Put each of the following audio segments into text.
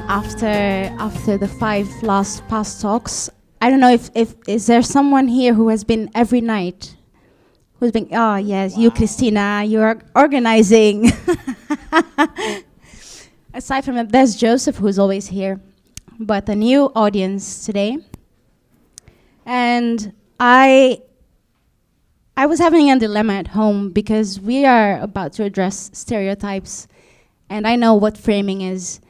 after the five last past talks. I don't know if is there someone here who has been every night? Who's been? Oh yes, wow. You, Christina. You are organizing. Aside from that, there's Joseph, who's always here, but a new audience today. And I was having a dilemma at home because we are about to address stereotypes, and I know what framing is.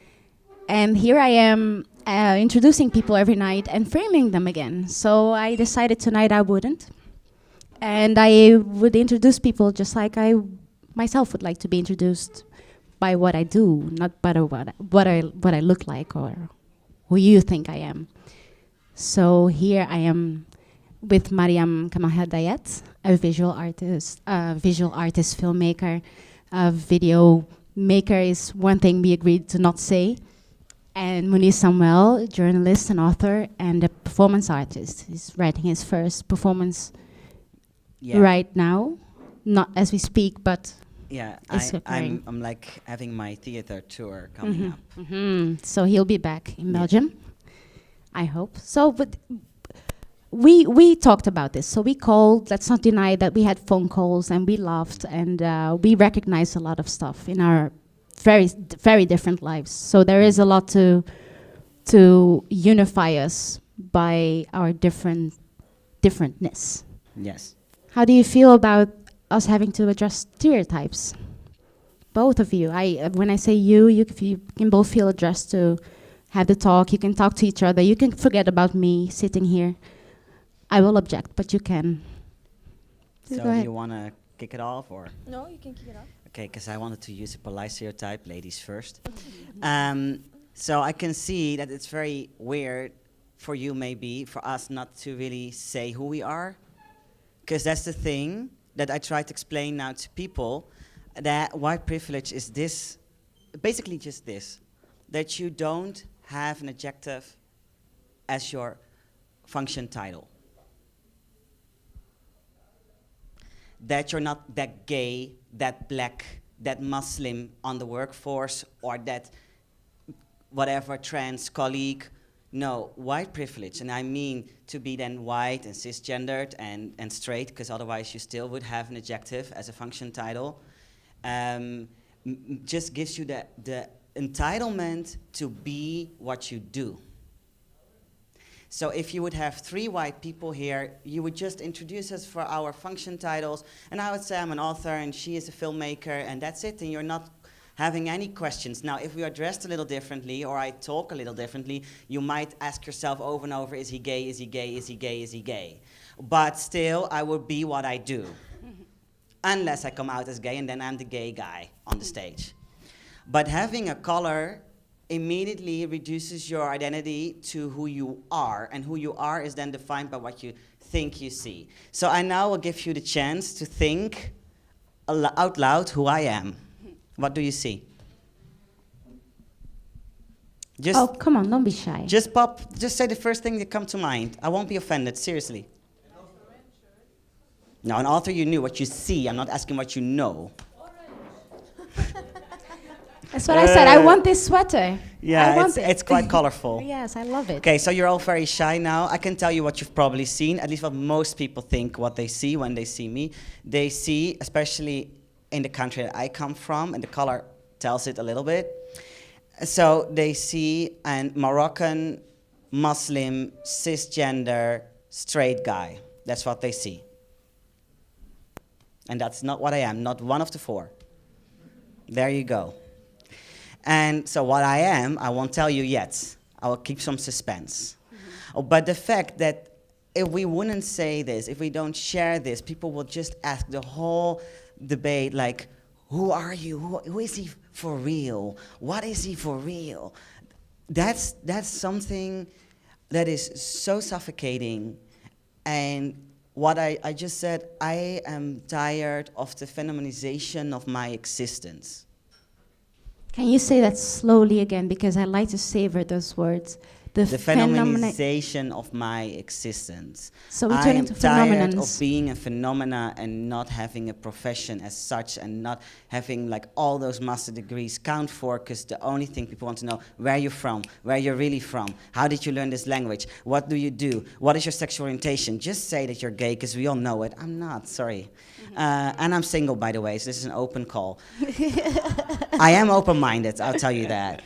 And here I am introducing people every night and framing them again. So I decided tonight I wouldn't. And I would introduce people just like I myself would like to be introduced by what I do, not by what I look like or who you think I am. So here I am with Maryam Kamal Hedayat, a visual artist, filmmaker. A video maker is one thing we agreed to not say. And Mounir Samuel, journalist and author, and a performance artist. He's writing his first performance right now, not as we speak, but yeah, I'm like having my theater tour coming up. So he'll be back in Belgium, I hope. So, but we talked about this. So we called. Let's not deny that we had phone calls and we laughed and we recognized a lot of stuff in our very different lives. So there is a lot to unify us by our differentness. Yes. How do you feel about us having to address stereotypes? Both of you. When I say you can both feel addressed to have the talk. You can talk to each other. You can forget about me sitting here. I will object, but you can. So do you want to kick it off, or? No, you can kick it off. Okay, because I wanted to use a polite stereotype, ladies first. So I can see that it's very weird for you, maybe, for us not to really say who we are. Because that's the thing that I try to explain now to people, that white privilege is this, basically just this, that you don't have an adjective as your function title. That you're not that gay, that black, that Muslim on the workforce, or that whatever trans colleague. No, white privilege, and I mean to be then white and cisgendered and straight, because otherwise you still would have an adjective as a function title, just gives you the entitlement to be what you do. So if you would have 3 white people here, you would just introduce us for our function titles, and I would say I'm an author and she is a filmmaker, and that's it, and you're not having any questions. Now, if we are dressed a little differently, or I talk a little differently, you might ask yourself over and over, is he gay, is he gay, is he gay, is he gay? But still, I will be what I do. Unless I come out as gay, and then I'm the gay guy on the stage. But having a color immediately reduces your identity to who you are, and who you are is then defined by what you think you see. So I now will give you the chance to think out loud who I am. What do you see? Just oh, come on, don't be shy. Just say the first thing that comes to mind. I won't be offended, seriously. No, an author you knew, what you see. I'm not asking what you know. That's what I said. I want this sweater. Yeah, it's quite colorful. Yes, I love it. Okay, so you're all very shy now. I can tell you what you've probably seen, at least what most people think what they see when they see me. They see, especially in the country that I come from, and the color tells it a little bit. So they see a Moroccan, Muslim, cisgender, straight guy. That's what they see. And that's not what I am, not one of the 4. There you go. And so what I am, I won't tell you yet. I will keep some suspense. But the fact that if we wouldn't say this, if we don't share this, people will just ask the whole debate, like, who are you? Who is he for real? What is he for real? That's something that is so suffocating. And what I just said, I am tired of the phenomenization of my existence. Can you say that slowly again? Because I like to savor those words. the phenomenization of my existence. So we turn into tired of phenomenons. being a phenomena and not having a profession as such, and not having like all those master degrees count for, because the only thing people want to know, where you're from, where you're really from, how did you learn this language, what do you do, what is your sexual orientation. Just say that you're gay, because we all know it. I'm not, sorry. And I'm single, by the way, so this is an open call. I am open-minded, I'll tell you that.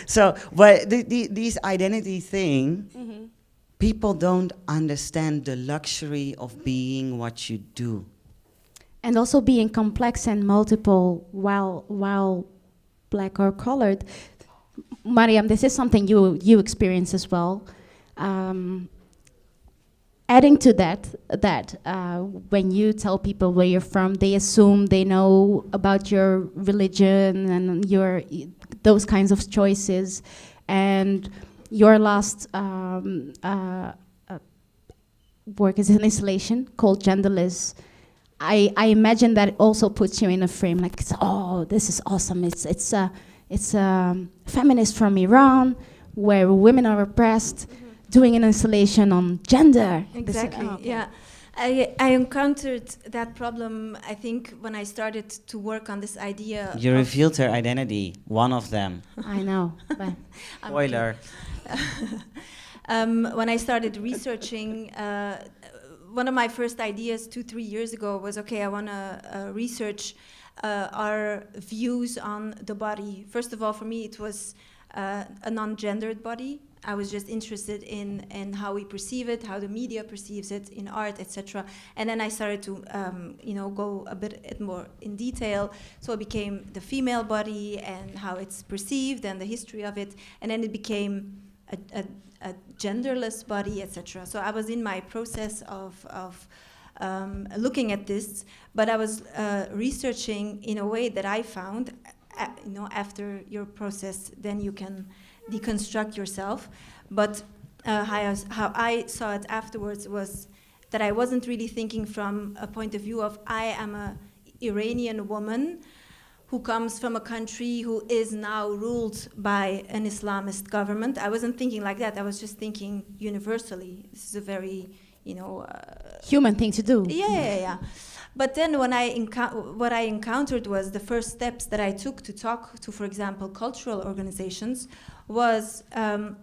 So, but these identity thing, people don't understand the luxury of being what you do. And also being complex and multiple while black or colored. Maryam, this is something you experience as well. Adding to that when you tell people where you're from, they assume they know about your religion and your those kinds of choices. And your last work is an installation called Genderless. I imagine that it also puts you in a frame like, oh, this is awesome. It's a feminist from Iran where women are oppressed. Doing an installation on gender. Exactly, Okay. yeah. I encountered that problem, I think, when I started to work on this idea. You revealed her identity, one of them. I know. But Spoiler. When I started researching, one of my first ideas 2-3 years ago was, okay, I want to research our views on the body. First of all, for me, it was a non-gendered body. I was just interested in how we perceive it, how the media perceives it in art, etc. And then I started to, go a bit more in detail. So it became the female body and how it's perceived and the history of it. And then it became a genderless body, etc. So I was in my process of looking at this, but I was researching in a way that I found, after your process, then you can deconstruct yourself. But how I saw it afterwards was that I wasn't really thinking from a point of view of I am an Iranian woman who comes from a country who is now ruled by an Islamist government. I wasn't thinking like that. I was just thinking universally. This is a very, human thing to do. Yeah. But then when what I encountered was the first steps that I took to talk to, for example, cultural organizations was,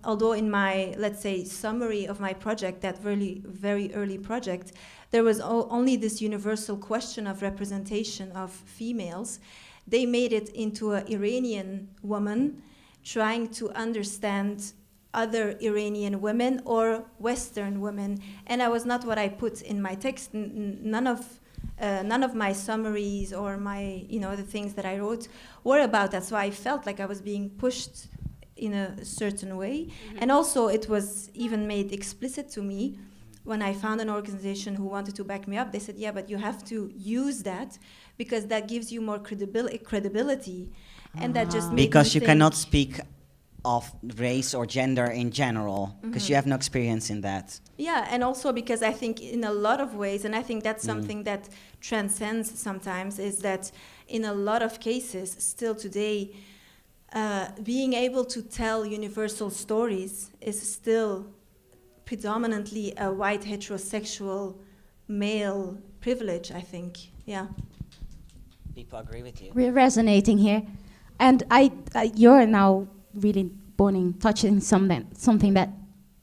although in my, let's say, summary of my project, that very, very early project, there was only this universal question of representation of females, they made it into an Iranian woman trying to understand other Iranian women or Western women. And that was not what I put in my text. None of my summaries or my, the things that I wrote were about that. So I felt like I was being pushed in a certain way. Mm-hmm. And also it was even made explicit to me when I found an organization who wanted to back me up. They said, yeah, but you have to use that because that gives you more credibility. And that just made because me you cannot speak of race or gender in general, because you have no experience in that. Yeah, and also because I think in a lot of ways, and I think that's something that transcends sometimes, is that in a lot of cases, still today, being able to tell universal stories is still predominantly a white heterosexual male privilege, I think, yeah. People agree with you. We're resonating here. And you're now really touching something that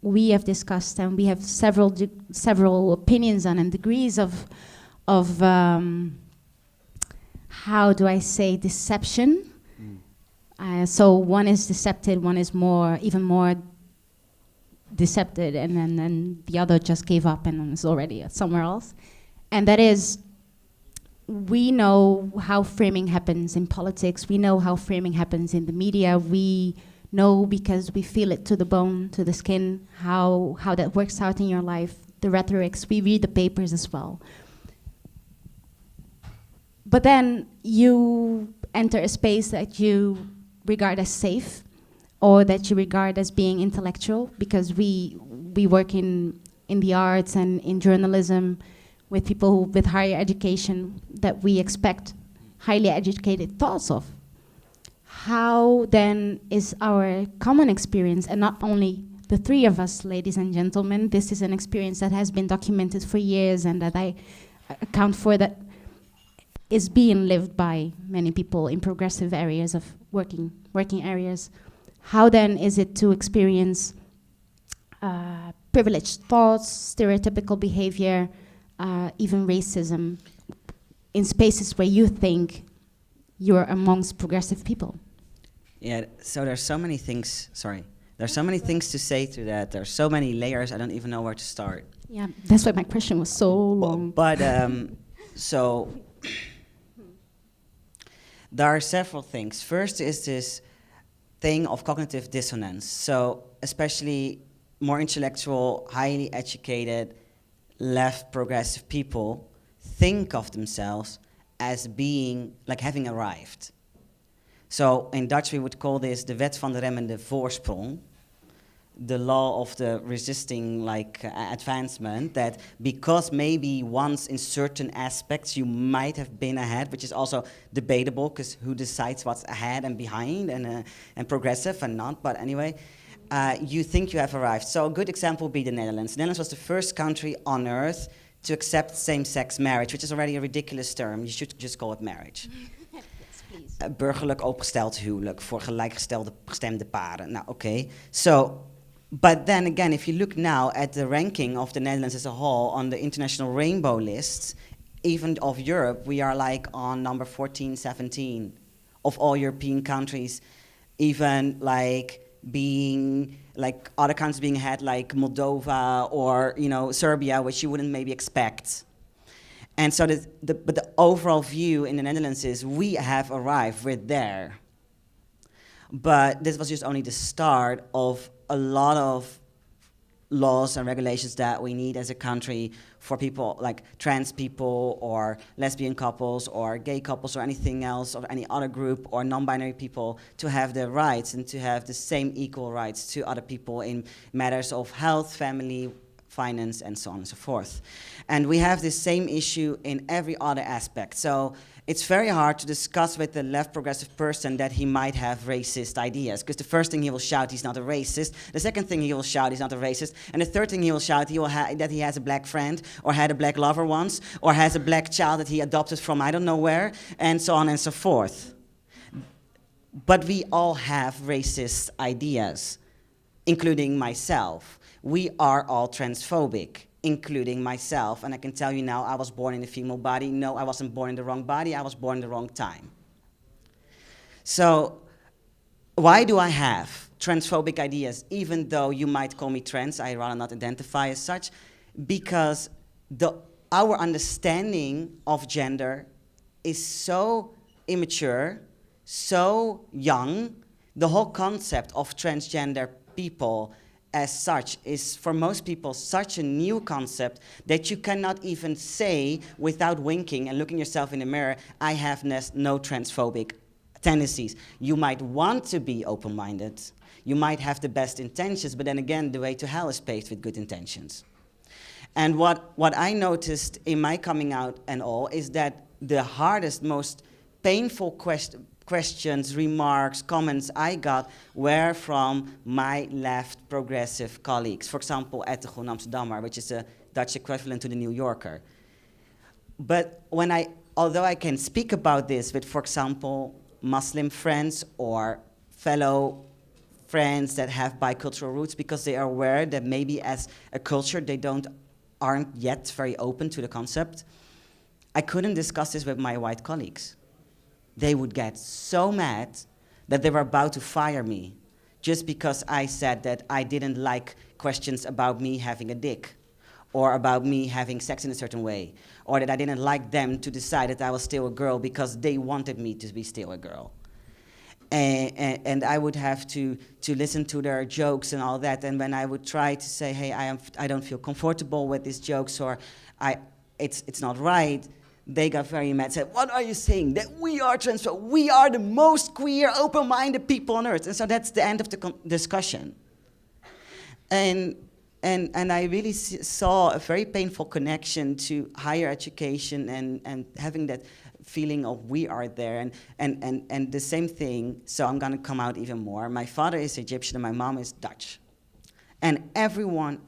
we have discussed, and we have several opinions on and degrees of how do I say deception. So one is deceptive, one is even more deceptive, and then the other just gave up and is already somewhere else. And that is, we know how framing happens in politics. We know how framing happens in the media. We know because we feel it to the bone, to the skin, how that works out in your life, the rhetorics. We read the papers as well. But then you enter a space that you regard as safe, or that you regard as being intellectual, because we work in the arts and in journalism with people with higher education that we expect highly educated thoughts of. how then is our common experience, and not only the three of us, ladies and gentlemen, this is an experience that has been documented for years and that I account for, that is being lived by many people in progressive areas of working areas. How then is it to experience privileged thoughts, stereotypical behavior, even racism in spaces where you think you're amongst progressive people? Yeah, so there's so many things, there's so many things to say to that. There's so many layers, I don't even know where to start. Yeah, that's why my question was so long. But so there are several things. First is this thing of cognitive dissonance. So especially more intellectual, highly educated, left progressive people think of themselves as being, like having arrived. So in Dutch we would call this de wet van de remmende voorsprong, the law of the resisting advancement, that because maybe once in certain aspects you might have been ahead, which is also debatable because who decides what's ahead and behind and progressive and not, but anyway, you think you have arrived. So a good example would be the Netherlands. The Netherlands was the first country on earth to accept same-sex marriage, which is already a ridiculous term. You should just call it marriage. Yes, please. Burgerlijk opgesteld huwelijk voor gelijkgestemde paren. Nou, okay. So, but then again, if you look now at the ranking of the Netherlands as a whole on the international rainbow lists, even of Europe, we are like on number 14, 17 of all European countries, even like being like other countries being ahead, like Moldova or Serbia, which you wouldn't maybe expect. And so but the overall view in the Netherlands is we have arrived, we're there. But this was just only the start of a lot of laws and regulations that we need as a country for people like trans people or lesbian couples or gay couples or anything else or any other group or non-binary people to have their rights and to have the same equal rights to other people in matters of health, family, finance, and so on and so forth. And we have this same issue in every other aspect. So it's very hard to discuss with the left progressive person that he might have racist ideas, because the first thing he will shout, he's not a racist. The second thing he will shout, he's not a racist. And the third thing he will shout, that he has a black friend, or had a black lover once, or has a black child that he adopted from I don't know where, and so on and so forth. But we all have racist ideas, including myself. We are all transphobic, including myself. And I can tell you now, I was born in a female body. No, I wasn't born in the wrong body. I was born in the wrong time. So why do I have transphobic ideas, even though you might call me trans? I rather not identify as such, because our understanding of gender is so immature, so young. The whole concept of transgender people as such is for most people such a new concept that you cannot even say without winking and looking yourself in the mirror, I have no transphobic tendencies. You might want to be open-minded, you might have the best intentions, but then again, the way to hell is paved with good intentions. And what I noticed in my coming out and all is that the hardest, most painful questions, remarks, comments I got were from my left progressive colleagues. For example, at the Groene Amsterdammer, which is a Dutch equivalent to the New Yorker. But although I can speak about this with, for example, Muslim friends or fellow friends that have bicultural roots, because they are aware that maybe as a culture they aren't yet very open to the concept, I couldn't discuss this with my white colleagues. They would get so mad that they were about to fire me just because I said that I didn't like questions about me having a dick or about me having sex in a certain way, or that I didn't like them to decide that I was still a girl because they wanted me to be still a girl. And I would have to listen to their jokes and all that, and when I would try to say, hey, I don't feel comfortable with these jokes, or it's not right, they got very mad, said, what are you saying? That we are transphobic, we are the most queer, open-minded people on earth. And so that's the end of the discussion. And and I really saw a very painful connection to higher education and having that feeling of we are there, and the same thing. So I'm gonna come out even more. My father is Egyptian and my mom is Dutch. And everyone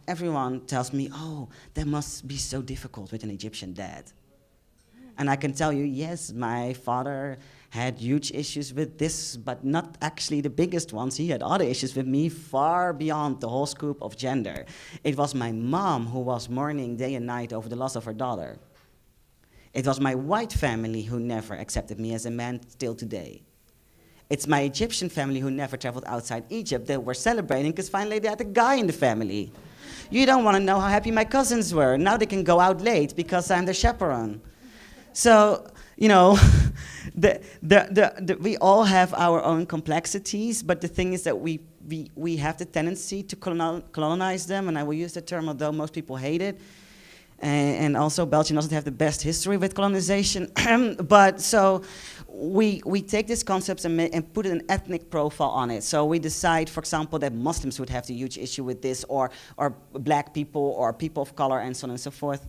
tells me, oh, that must be so difficult with an Egyptian dad. And I can tell you, yes, my father had huge issues with this, but not actually the biggest ones. He had other issues with me far beyond the whole scope of gender. It was my mom who was mourning day and night over the loss of her daughter. It was my white family who never accepted me as a man till today. It's my Egyptian family who never traveled outside Egypt. They were celebrating because finally they had a guy in the family. You don't want to know how happy my cousins were. Now they can go out late because I'm the chaperone. So, you know, we all have our own complexities, but the thing is that we have the tendency to colonize them, and I will use the term, although most people hate it. And also Belgium doesn't have the best history with colonization. But so we take these concepts and put an ethnic profile on it. So we decide, for example, that Muslims would have the huge issue with this, or black people, or people of color, and so on and so forth.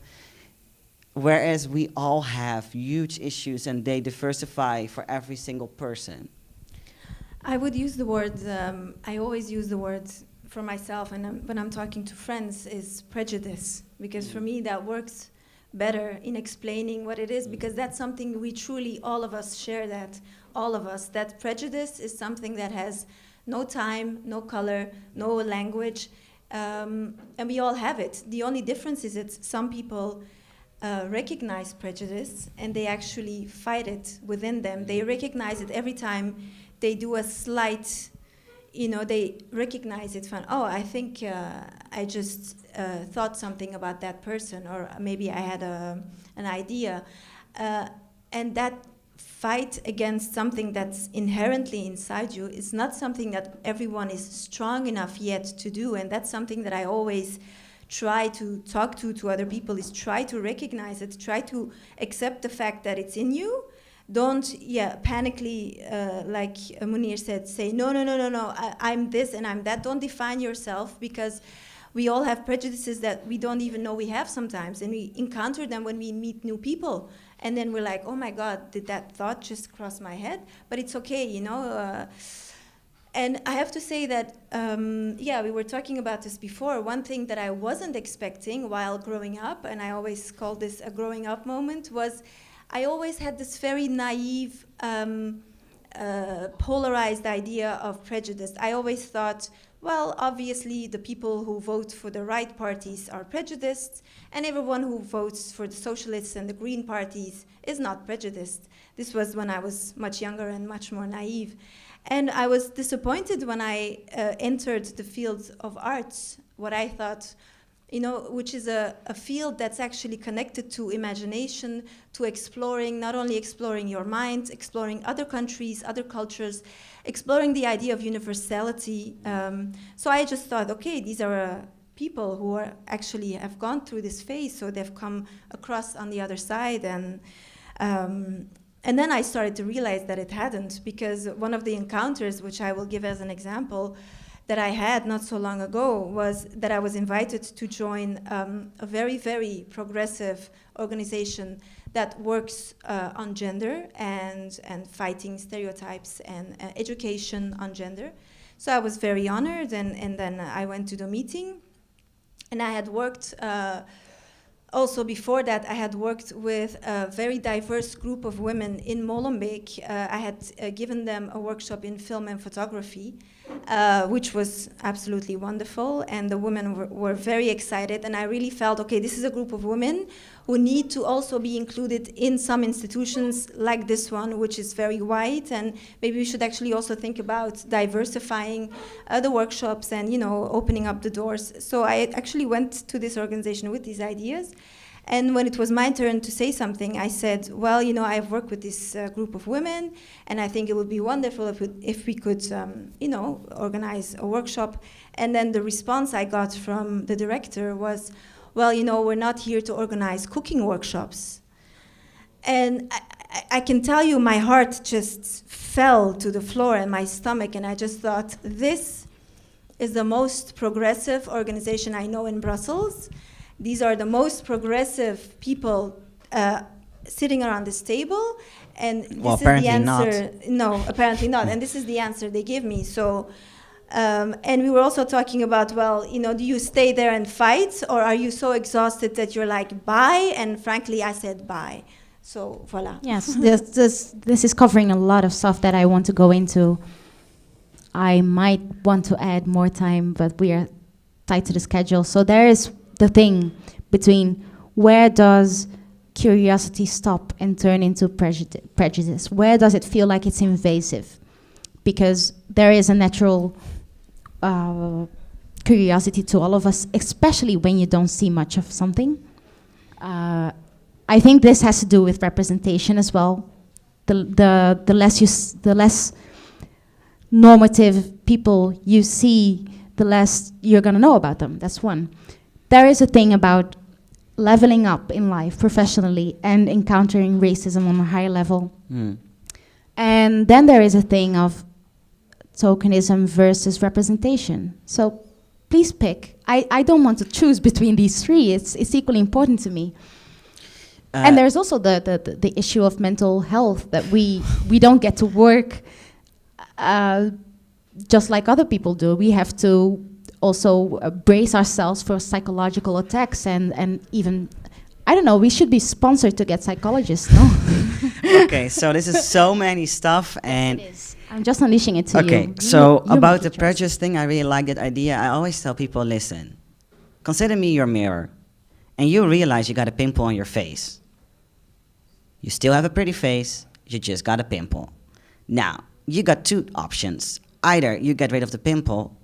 Whereas we all have huge issues and they diversify for every single person. I would use the word, I always use the word for myself, and when I'm talking to friends, is prejudice. Because for me, that works better in explaining what it is, because that's something we truly, all of us share that, all of us. That prejudice is something that has no time, no color, no language, and we all have it. The only difference is that some people recognize prejudice and they actually fight it within them. They recognize it every time they do a slight, you know, they recognize it from, oh, I think I just thought something about that person, or maybe I had an idea. And that fight against something that's inherently inside you is not something that everyone is strong enough yet to do, and that's something that I always try to talk to other people, is try to recognize it, try to accept the fact that it's in you. Don't, panically, like Mounir said, say, no, I'm this and I'm that. Don't define yourself, because we all have prejudices that we don't even know we have sometimes, and we encounter them when we meet new people. And then we're like, oh my God, did that thought just cross my head? But it's okay, you know. And I have to say that, we were talking about this before. One thing that I wasn't expecting while growing up, and I always call this a growing up moment, was I always had this very naive, polarized idea of prejudice. I always thought, well, obviously the people who vote for the right parties are prejudiced, and everyone who votes for the socialists and the green parties is not prejudiced. This was when I was much younger and much more naive. And I was disappointed when I entered the field of arts, what I thought, you know, which is a field that's actually connected to imagination, to exploring, not only exploring your mind, exploring other countries, other cultures, exploring the idea of universality. So I just thought, okay, these are people who are actually have gone through this phase, so they've come across on the other side. And then I started to realize that it hadn't, because one of the encounters, which I will give as an example, that I had not so long ago, was that I was invited to join a very, very progressive organization that works on gender and fighting stereotypes and education on gender. So I was very honored, and then I went to the meeting, and I had worked also, before that, I had worked with a very diverse group of women in Molenbeek. I had given them a workshop in film and photography, which was absolutely wonderful, and the women were very excited, and I really felt, okay, this is a group of women who need to also be included in some institutions like this one, which is very white, and maybe we should actually also think about diversifying the workshops and, you know, opening up the doors. So I actually went to this organization with these ideas, and when it was my turn to say something, I said, well, you know, I've worked with this group of women, and I think it would be wonderful if we could, you know, organize a workshop. And then the response I got from the director was, well, you know, we're not here to organize cooking workshops. And I can tell you, my heart just fell to the floor and my stomach, and I just thought, this is the most progressive organization I know in Brussels. These are the most progressive people sitting around this table, and this is the answer. No, apparently not. And this is the answer they give me. So, and we were also talking about, well, you know, do you stay there and fight, or are you so exhausted that you're like, bye? And frankly, I said bye. So, voila. Yes, this is covering a lot of stuff that I want to go into. I might want to add more time, but we are tight to the schedule. So there is the thing between where does curiosity stop and turn into prejudice? Where does it feel like it's invasive? Because there is a natural curiosity to all of us, especially when you don't see much of something. I think this has to do with representation as well. The less normative people you see, the less you're gonna know about them. That's one. There is a thing about leveling up in life professionally and encountering racism on a higher level. And then there is a thing of tokenism versus representation. So please pick. I don't want to choose between these three. It's equally important to me. And there's also the issue of mental health, that we don't get to work just like other people do. We have to also brace ourselves for psychological attacks and even, I don't know, we should be sponsored to get psychologists, no? Okay, so this is so many stuff, and it is. I'm just unleashing it to you. Okay, so about the prejudice thing, I really like that idea. I always tell people, listen, consider me your mirror, and you realize you got a pimple on your face. You still have a pretty face, you just got a pimple. Now, you got two options. Either you get rid of the pimple,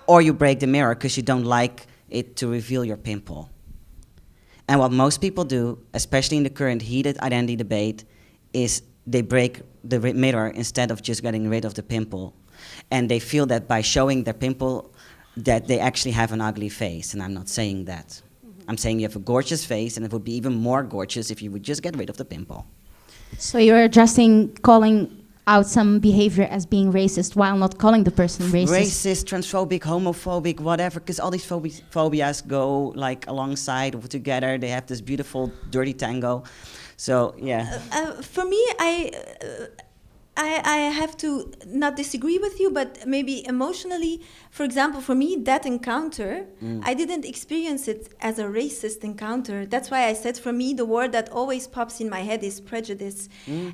or you break the mirror because you don't like it to reveal your pimple. And what most people do, especially in the current heated identity debate, is they break the mirror instead of just getting rid of the pimple. And they feel that by showing their pimple, that they actually have an ugly face. And I'm not saying that. I'm saying you have a gorgeous face, and it would be even more gorgeous if you would just get rid of the pimple. So you're addressing calling out some behavior as being racist while not calling the person racist. Racist, transphobic, homophobic, whatever, because all these phobias go like alongside or together. They have this beautiful dirty tango. So yeah. For me, I have to not disagree with you, but maybe emotionally, for example, for me, that encounter, I didn't experience it as a racist encounter. That's why I said, for me, the word that always pops in my head is prejudice.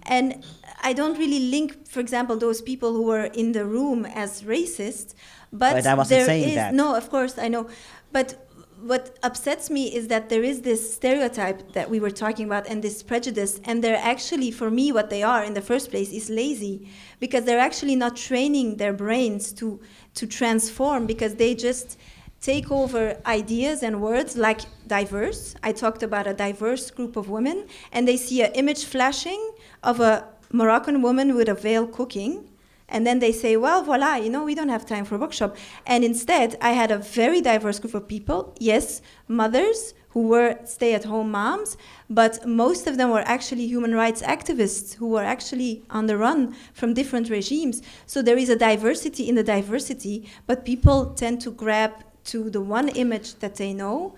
And I don't really link, for example, those people who were in the room as racist, but I wasn't saying that. No, of course, I know. But what upsets me is that there is this stereotype that we were talking about and this prejudice, and they're actually, for me, what they are in the first place is lazy, because they're actually not training their brains to transform, because they just take over ideas and words like diverse. I talked about a diverse group of women, and they see an image flashing of a Moroccan woman with a veil cooking. And then they say, well, voila, you know, we don't have time for a workshop. And instead, I had a very diverse group of people. Yes, mothers who were stay-at-home moms, but most of them were actually human rights activists who were actually on the run from different regimes. So there is a diversity in the diversity, but people tend to grab to the one image that they know.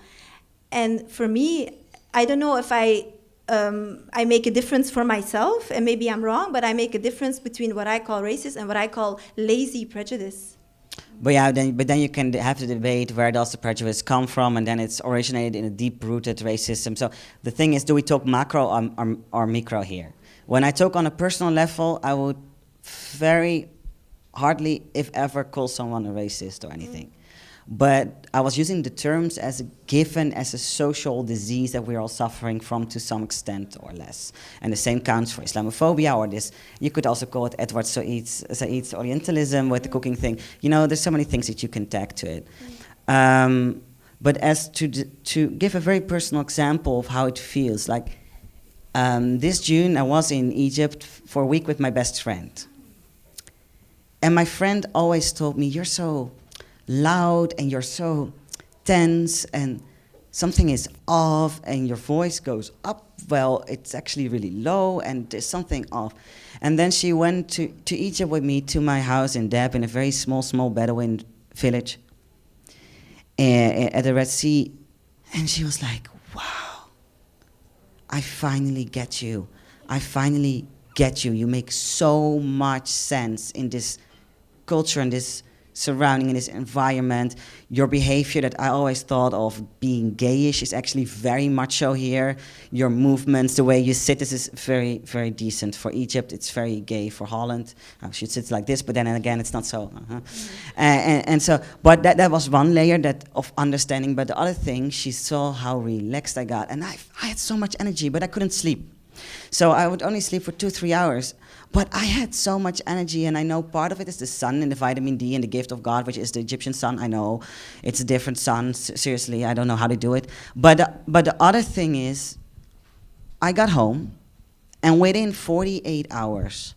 And for me, I don't know if I make a difference for myself, and maybe I'm wrong, but I make a difference between what I call racist and what I call lazy prejudice. But yeah, then you can have the debate, where does the prejudice come from, and then it's originated in a deep-rooted racism. So the thing is, do we talk macro or micro here? When I talk on a personal level, I would very hardly, if ever, call someone a racist or anything. But I was using the terms as a given, as a social disease that we're all suffering from to some extent or less. And the same counts for Islamophobia, or this, you could also call it Edward Said's Orientalism with the cooking thing. You know, there's so many things that you can tag to it. But as to give a very personal example of how it feels, like this June I was in Egypt for a week with my best friend. And my friend always told me, you're so loud and you're so tense and something is off and your voice goes up. Well, it's actually really low and there's something off. And then she went to Egypt with me to my house in Deb, in a very small Bedouin village at the Red Sea, and she was like, wow, I finally get you. I finally get you. You make so much sense in this culture and this surrounding, in this environment. Your behavior that I always thought of being gayish is actually very macho here. Your movements, the way you sit, this is very, very decent. For Egypt, it's very gay. For Holland, she sits like this, but then again, it's not so. And so, but that was one layer of understanding. But the other thing, she saw how relaxed I got. And I had so much energy, but I couldn't sleep. So I would only sleep for 2-3 hours. But I had so much energy, and I know part of it is the sun and the vitamin D and the gift of God, which is the Egyptian sun. I know it's a different sun. Seriously, I don't know how to do it. But the other thing is, I got home, and within 48 hours,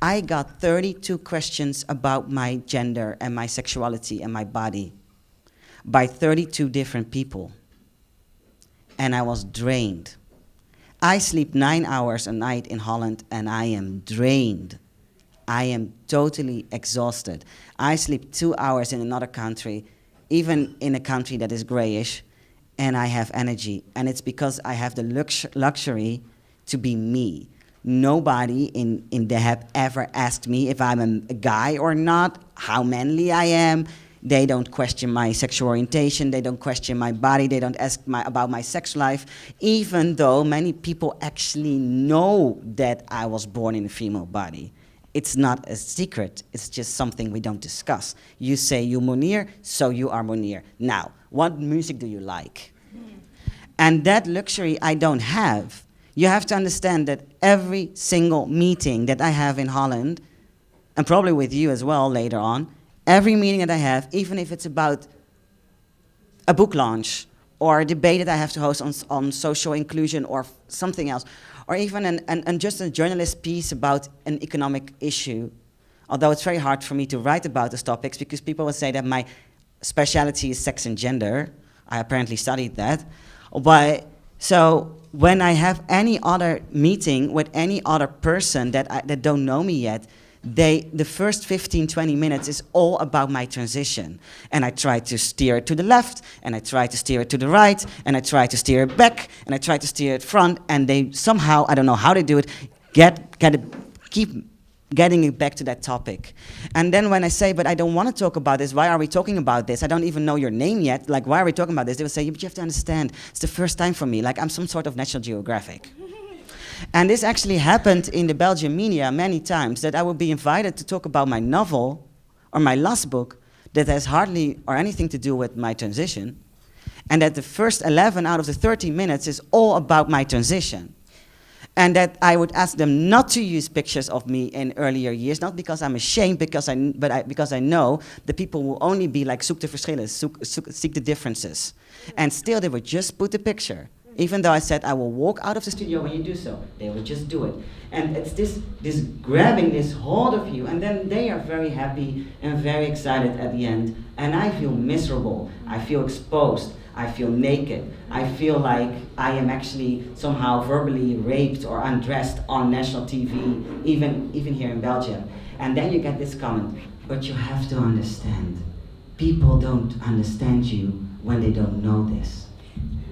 I got 32 questions about my gender and my sexuality and my body by 32 different people. And I was drained. I sleep 9 hours a night in Holland, and I am drained. I am totally exhausted. I sleep 2 hours in another country, even in a country that is grayish, and I have energy. And it's because I have the luxury to be me. Nobody in Deheb ever asked me if I'm a guy or not, how manly I am. They don't question my sexual orientation. They don't question my body. They don't ask about my sex life, even though many people actually know that I was born in a female body. It's not a secret. It's just something we don't discuss. You say you Mounir, so you are Mounir. Now, what music do you like? And that luxury I don't have. You have to understand that every single meeting that I have in Holland, and probably with you as well later on, every meeting that I have, even if it's about a book launch or a debate that I have to host on social inclusion or something else, or even just a journalist piece about an economic issue, although it's very hard for me to write about those topics because people will say that my specialty is sex and gender. I apparently studied that. But so when I have any other meeting with any other person that don't know me yet, the first 15, 20 minutes is all about my transition. And I try to steer it to the left, and I try to steer it to the right, and I try to steer it back, and I try to steer it front, and they somehow, I don't know how they do it, keep getting it back to that topic. And then when I say, but I don't want to talk about this, why are we talking about this? I don't even know your name yet, like why are we talking about this? They will say, but you have to understand, it's the first time for me, like I'm some sort of National Geographic. And this actually happened in the Belgian media many times, that I would be invited to talk about my novel or my last book that has hardly or anything to do with my transition, and that the first 11 out of the 30 minutes is all about my transition. And that I would ask them not to use pictures of me in earlier years, not because I'm ashamed, because I know the people will only be like, zoek de verschillen, seek the differences. And still they would just put the picture. Even though I said I will walk out of the studio when you do so, they will just do it. And it's this grabbing this hold of you, and then they are very happy and very excited at the end. And I feel miserable, I feel exposed, I feel naked, I feel like I am actually somehow verbally raped or undressed on national TV, even here in Belgium. And then you get this comment, but you have to understand, people don't understand you when they don't know this.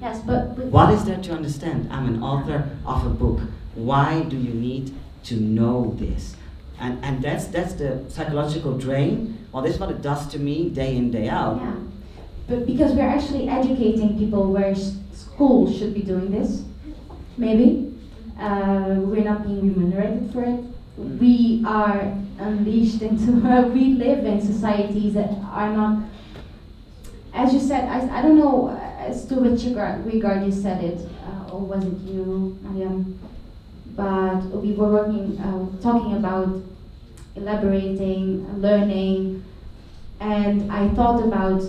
Yes, but what is there to understand? I'm an author of a book. Why do you need to know this? And that's the psychological drain. Well, this is what it does to me day in, day out. Yeah, but because we're actually educating people where schools should be doing this, maybe. We're not being remunerated for it. We are unleashed into, we live in societies that are not, as you said, I don't know, as to which regard you said it, or was it you, Maryam? But we were talking about elaborating, learning, and I thought about,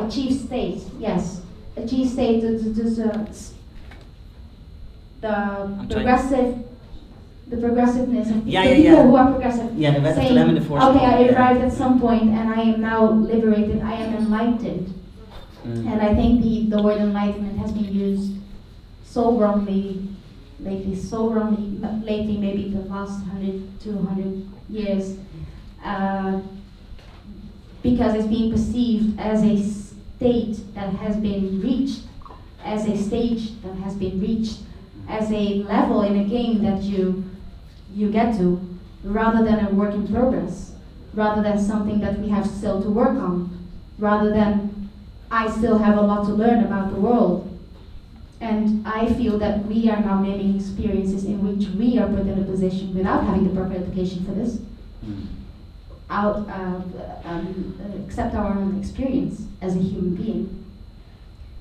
achieve state, yes. Achieve state, the progressiveness of people who are progressive. Yeah, the saying, okay, I arrived at some point and I am now liberated, I am enlightened. And I think the word enlightenment has been used so wrongly lately, maybe the last 100, 200 years. because it's being perceived as a state that has been reached, as a stage that has been reached, as a level in a game that you get to, rather than a work in progress, rather than something that we have still to work on, rather than I still have a lot to learn about the world. And I feel that we are now naming experiences in which we are put in a position without having the proper education for this, accept our own experience as a human being,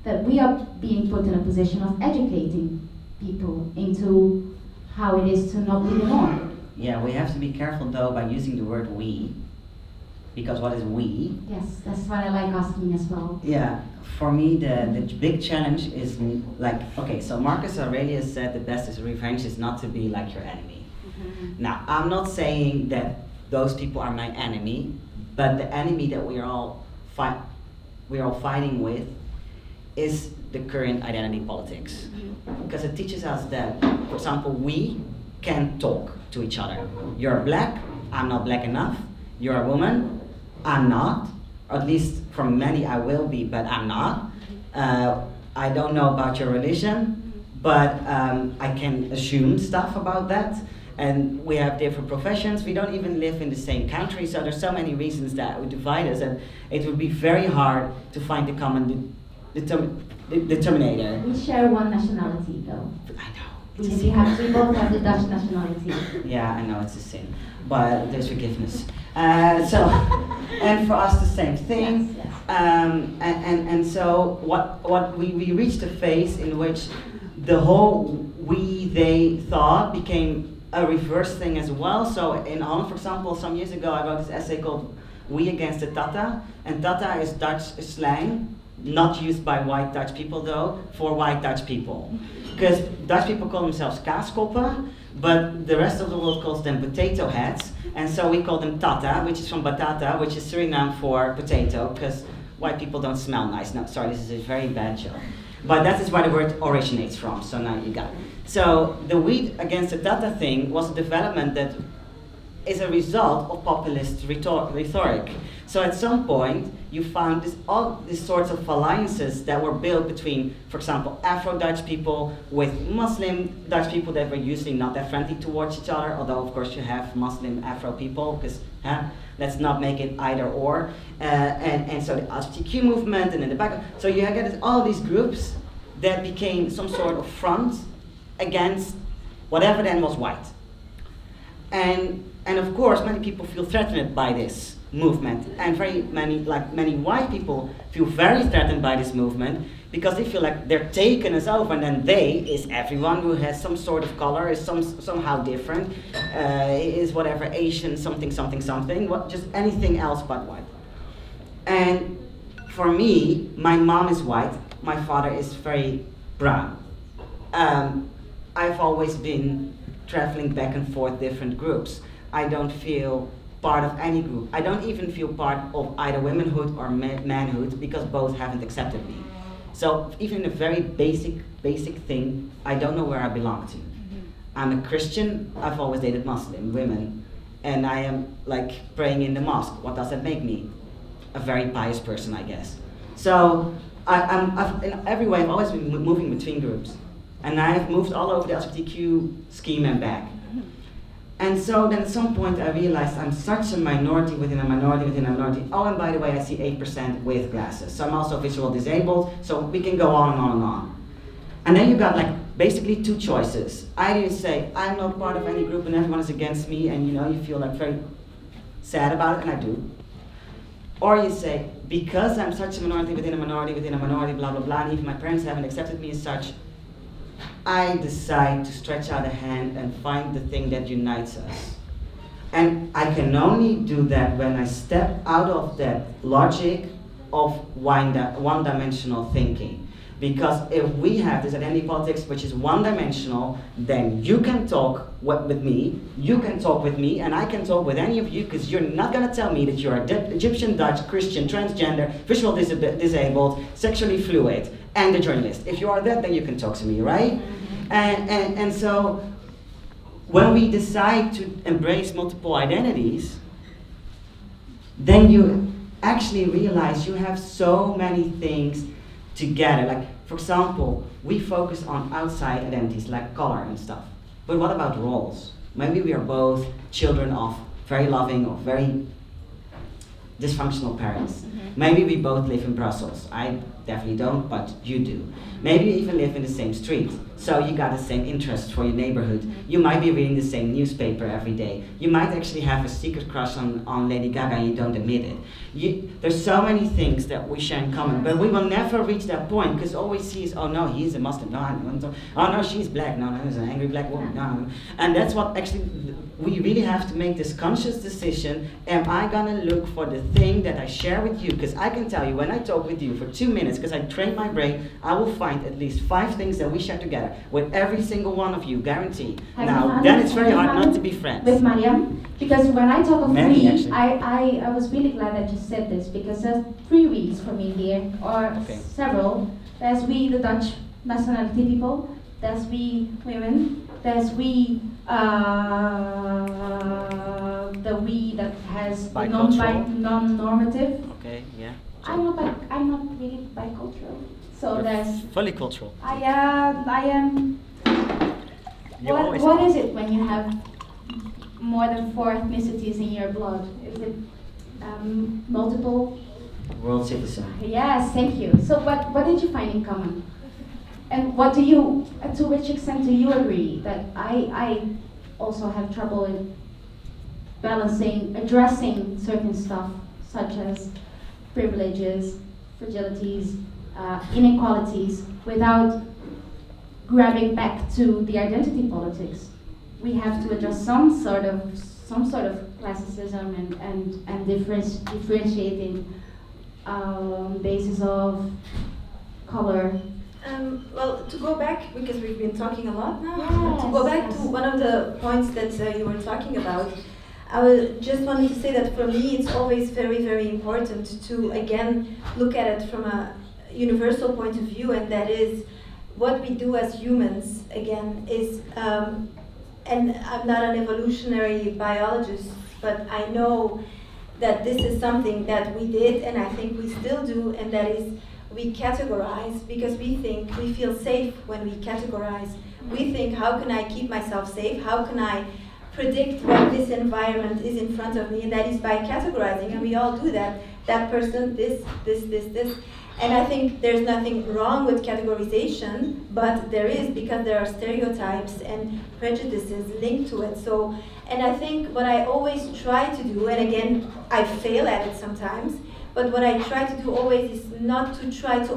that we are being put in a position of educating people into how it is to not be the norm. Yeah, we have to be careful though by using the word we, because what is we? Yes, that's what I like asking as well. Yeah, for me the big challenge is like, okay, so Marcus Aurelius said the best is revenge is not to be like your enemy. Now, I'm not saying that those people are my enemy, but the enemy that we are all fighting with is the current identity politics. Because it teaches us that, for example, we can talk to each other. You're black, I'm not black enough. You're a woman, I'm not. Or at least for many I will be, but I'm not. I don't know about your religion, but I can assume stuff about that. And we have different professions. We don't even live in the same country, so there's so many reasons that would divide us, and it would be very hard to find a common determinator. We share one nationality, though. I know. We both have the Dutch nationality. Yeah, I know it's a sin, but there's forgiveness. And for us the same thing. Yes, yes. And so what we reached a phase in which the whole we-they thought became a reverse thing as well. So in Holland, for example, some years ago I wrote this essay called We Against the Tata, and Tata is Dutch slang, not used by white Dutch people though, for white Dutch people. Because Dutch people call themselves kaaskoppen, but the rest of the world calls them potato heads, and so we call them Tata, which is from batata, which is Suriname for potato, because white people don't smell nice. No, sorry, this is a very bad joke. But that is where the word originates from, so now you got it. So the We Against the Tata thing was a development that is a result of populist rhetoric. So at some point, you found all these sorts of alliances that were built between, for example, Afro-Dutch people with Muslim Dutch people that were usually not that friendly towards each other, although of course you have Muslim Afro people, because let's not make it either or. And so the LGBTQ movement, and in the back, so you get all these groups that became some sort of front against whatever then was white. And of course, many people feel threatened by this movement, and many white people feel very threatened by this movement because they feel like they're taken as over, and then they is everyone who has some sort of color, is somehow different, is whatever Asian, something, just anything else but white. And for me, my mom is white, my father is very brown. I've always been traveling back and forth different groups. I don't feel part of any group. I don't even feel part of either womanhood or manhood because both haven't accepted me. So even a very basic thing, I don't know where I belong to. I'm a Christian, I've always dated Muslim women, and I am like praying in the mosque. What does that make me? A very pious person, I guess. So I've in every way, I've always been moving between groups. And I've moved all over the LGBTQ scheme and back. And so then at some point I realized I'm such a minority within a minority within a minority. Oh, and by the way, I see 8% with glasses. So I'm also visual disabled, so we can go on and on and on. And then you got like basically two choices. Either you say, I'm not part of any group and everyone is against me, and you feel like very sad about it, and I do. Or you say, because I'm such a minority within a minority within a minority, blah, blah, blah, and even my parents haven't accepted me as such, I decide to stretch out a hand and find the thing that unites us. And I can only do that when I step out of that logic of one-dimensional thinking. Because if we have this identity politics which is one-dimensional, then you can talk with me, you can talk with me, and I can talk with any of you, because you're not going to tell me that you're Egyptian, Dutch, Christian, transgender, visual disabled, sexually fluid, and a journalist. If you are that, then you can talk to me, right? And so when we decide to embrace multiple identities, then you actually realize you have so many things together. Like, for example, we focus on outside identities like color and stuff. But what about roles? Maybe we are both children of very loving or very dysfunctional parents. Maybe we both live in Brussels. I definitely don't, but you do. Maybe you even live in the same street. So you got the same interest for your neighborhood. You might be reading the same newspaper every day. You might actually have a secret crush on Lady Gaga and you don't admit it. There's so many things that we share in common, but we will never reach that point because all we see is, oh no, he's a Muslim, no, oh no, she's black, no, he's an angry black woman, no. And that's what actually, we really have to make this conscious decision. Am I gonna look for the thing that I share with you? Because I can tell you, when I talk with you for 2 minutes, because I train my brain, I will find at least 5 things that we share together with every single one of you, guaranteed. Now, then it's very hard not to be friends. With Maryam, because when I talk of Many, we, actually. I was really glad that you said this, because there's 3 we's for me here, or Okay. several. There's we, the Dutch nationality people, there's we women, there's we, the we that has the non-normative. Okay, yeah. I'm not really bicultural. So You're there's, fully cultural. I am. You What, always what is it when you have more than 4 ethnicities in your blood? Is it multiple? world citizen. Yes, thank you. So what did you find in common? And what do you, to which extent do you agree that I also have trouble in balancing, addressing certain stuff, such as privileges, fragilities, inequalities, without grabbing back to the identity politics? We have to address some sort of classicism and differentiating basis of color. Well, to go back, because we've been talking a lot now, Yes, to go back yes. to one of the points that you were talking about, I just wanted to say that for me it's always very, very important to, again, look at it from a universal point of view, and that is what we do as humans, again, is, and I'm not an evolutionary biologist, but I know that this is something that we did, and I think we still do, and that is we categorize because we think we feel safe when we categorize. We think, how can I keep myself safe? How can I predict what this environment is in front of me? And that is by categorizing, and we all do that. That person, this. And I think there's nothing wrong with categorization, but there is, because there are stereotypes and prejudices linked to it. So, and I think what I always try to do, and again, I fail at it sometimes, but what I try to do always is not to try to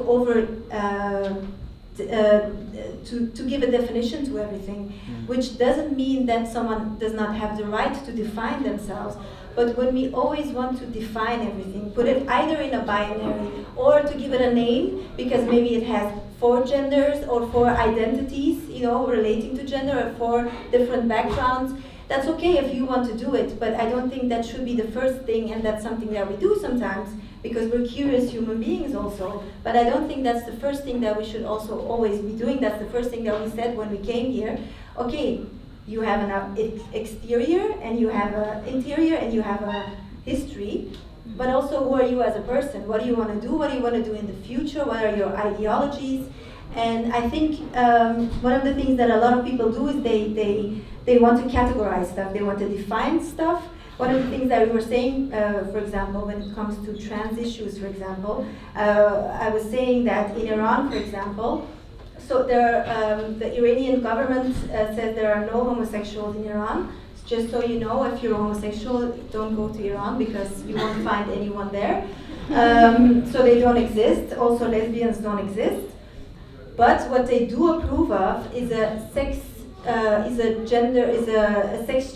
to give a definition to everything, which doesn't mean that someone does not have the right to define themselves. But when we always want to define everything, put it either in a binary or to give it a name, because maybe it has 4 genders or 4 identities, relating to gender, or 4 different backgrounds. That's okay if you want to do it, but I don't think that should be the first thing, and that's something that we do sometimes, because we're curious human beings also. But I don't think that's the first thing that we should also always be doing. That's the first thing that we said when we came here. Okay, you have an exterior, and you have an interior, and you have a history, but also who are you as a person? What do you want to do? What do you want to do in the future? What are your ideologies? And I think one of the things that a lot of people do is they want to categorize stuff. They want to define stuff. One of the things that we were saying, for example, when it comes to trans issues, for example, I was saying that in Iran, for example, so the Iranian government says there are no homosexuals in Iran. Just so you know, if you're homosexual, don't go to Iran because you won't find anyone there. So they don't exist. Also, lesbians don't exist. But what they do approve of is a sex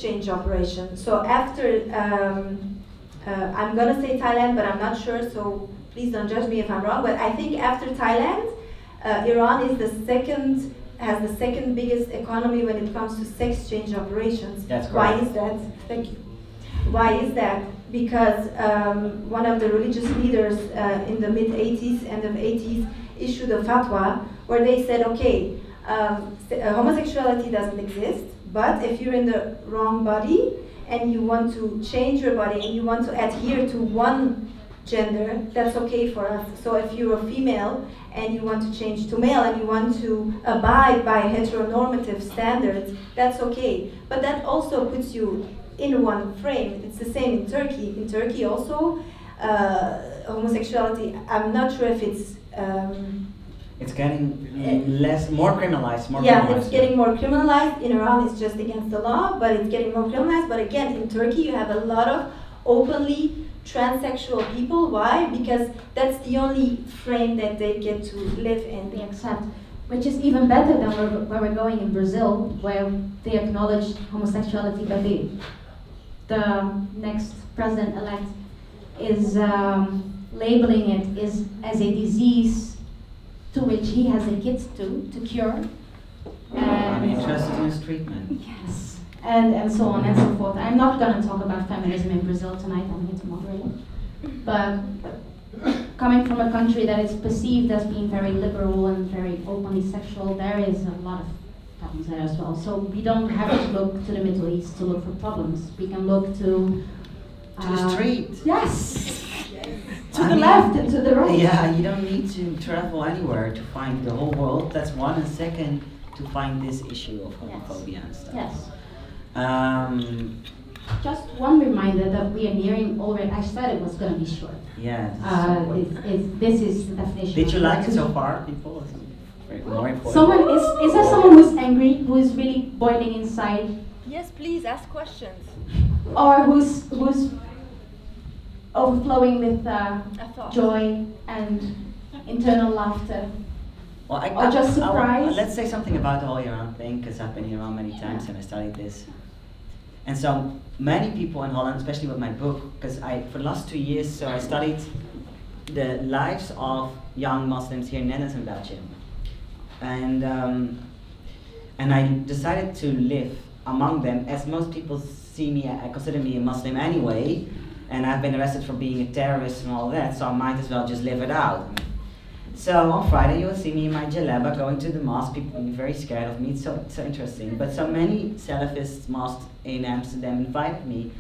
change operation. So after, I'm gonna say Thailand, but I'm not sure, so please don't judge me if I'm wrong, but I think after Thailand, Iran is has the second biggest economy when it comes to sex change operations. That's correct. Why is that? Thank you. Why is that? Because one of the religious leaders in the mid-80s, end of 80s, issued a fatwa where they said, okay, homosexuality doesn't exist, but if you're in the wrong body and you want to change your body and you want to adhere to one gender, that's okay for us. So if you're a female and you want to change to male and you want to abide by heteronormative standards, that's okay. But that also puts you in one frame. It's the same in Turkey. In Turkey also, homosexuality, I'm not sure if it's getting more criminalized. It's getting more criminalized. In Iran, it's just against the law, but it's getting more criminalized. But again, in Turkey, you have a lot of openly transsexual people. Why? Because that's the only frame that they get to live in. They accept, which is even better than where we're going in Brazil, where they acknowledge homosexuality, but the next president-elect is labeling it as a disease to which he has a kit to cure. I'm interested in his treatment. Yes, and so on and so forth. I'm not going to talk about feminism in Brazil tonight, I'm here to moderate. But coming from a country that is perceived as being very liberal and very openly sexual, there is a lot of problems there as well. So we don't have to look to the Middle East to look for problems. We can look to the street. Yes. To the left and to the right. Yeah, you don't need to travel anywhere to find the whole world. That's one. And second, to find this issue of homophobia and stuff. Yes. Just one reminder that we are nearing already. I said it was going to be short. Yes. This is the definition. Did you like it so far, people? More important. Someone is there someone who's angry, who is really boiling inside, Yes, please ask questions. or who's overflowing with A thought. joy and internal laughter? Well, Or just surprise? let's say something about the whole Iran thing, because I've been in Iran many times and I studied this. And so many people in Holland, especially with my book, because for the last 2 years, so I studied the lives of young Muslims here in Netherlands and Belgium. And I decided to live among them, as most people see me, I consider me a Muslim anyway, and I've been arrested for being a terrorist and all that, so I might as well just live it out. So on Friday you will see me in my jalaba going to the mosque. People will be very scared of me. It's so interesting. But so many Salafist mosques in Amsterdam invited me